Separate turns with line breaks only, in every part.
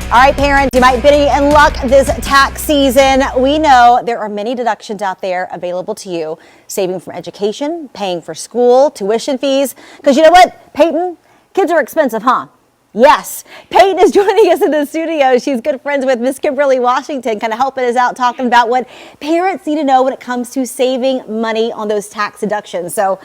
All right, parents, you might be in luck this tax season. We know there are many deductions out there available to you, saving from education, paying for school, tuition fees. Because you know what, Peyton, kids are expensive, huh? Yes, Peyton is joining us in the studio. She's good friends with Miss Kimberly Washington, kind of helping us out, talking about what parents need to know when it comes to saving money on those tax deductions. So,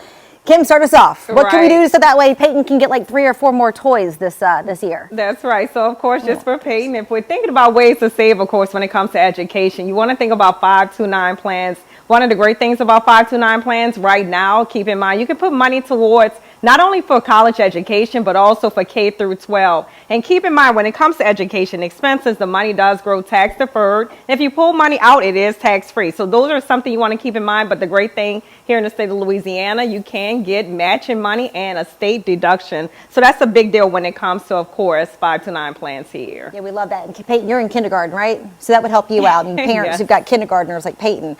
Kim, start us off. What can we do so that way Peyton can get like 3 or 4 more toys this year?
That's right. So, of course, just for Peyton, if we're thinking about ways to save, of course, when it comes to education, you want to think about 529 plans. One of the great things about 529 plans right now, keep in mind, you can put money towards not only for college education, but also for K through 12. And keep in mind, when it comes to education expenses, the money does grow tax deferred. And if you pull money out, it is tax free. So those are something you want to keep in mind. But the great thing here in the state of Louisiana, you can get matching money and a state deduction. So that's a big deal when it comes to, of course, 529 plans here.
Yeah, we love that. And Peyton, you're in kindergarten, right? So that would help you out. And parents
Yes.
who've got kindergartners like Peyton.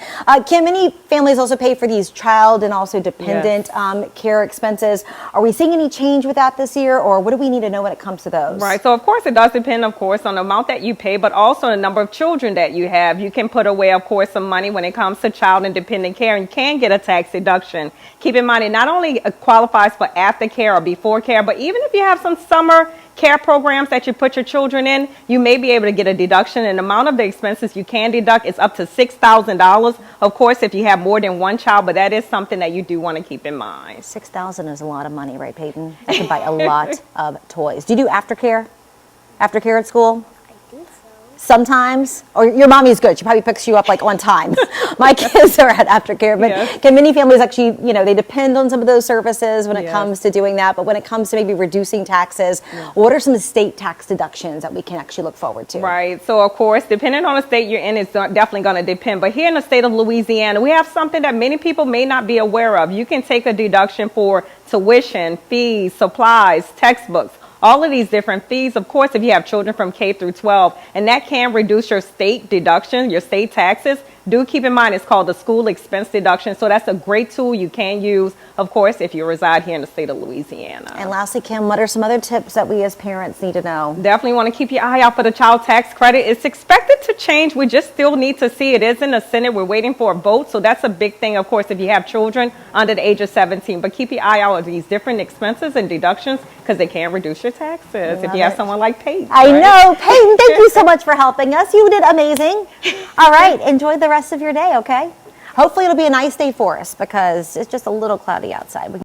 Kim, many families also pay for these child and also dependent care expenses. Are we seeing any change with that this year, or what do we need to know when it comes to those?
Right. So, of course, it does depend, of course, on the amount that you pay, but also the number of children that you have. You can put away, of course, some money when it comes to child and dependent care, and you can get a tax deduction. Keep in mind, it not only qualifies for aftercare or before care, but even if you have some summer care programs that you put your children in, you may be able to get a deduction. And the amount of the expenses you can deduct is up to $6,000. Of course, if you have more than one child, but that is something that you do want to keep in mind.
$6,000 is a lot of money, right, Peyton? I can buy a lot of toys. Do you do aftercare? Aftercare at school? Sometimes, or your mommy's good. She probably picks you up like on time. My kids are at aftercare, but can many families actually, they depend on some of those services when it comes to doing that. But when it comes to maybe reducing taxes, what are some state tax deductions that we can actually look forward to?
Right. So, of course, depending on the state you're in, it's definitely going to depend. But here in the state of Louisiana, we have something that many people may not be aware of. You can take a deduction for tuition, fees, supplies, textbooks. All of these different fees, of course, if you have children from K through 12, and that can reduce your state deduction, your state taxes. Do keep in mind it's called the school expense deduction. So that's a great tool you can use, of course, if you reside here in the state of Louisiana.
And lastly, Kim, what are some other tips that we as parents need to know?
Definitely want to keep your eye out for the child tax credit. It's expected to change. We just still need to see. It is in the Senate. We're waiting for a vote. So that's a big thing, of course, if you have children under the age of 17. But keep your eye out on these different expenses and deductions because they can reduce your taxes if you have someone like Peyton.
I know. Peyton, thank you so much for helping us. You did amazing. All right. Enjoy the rest of your day, okay? Hopefully it'll be a nice day for us because it's just a little cloudy outside.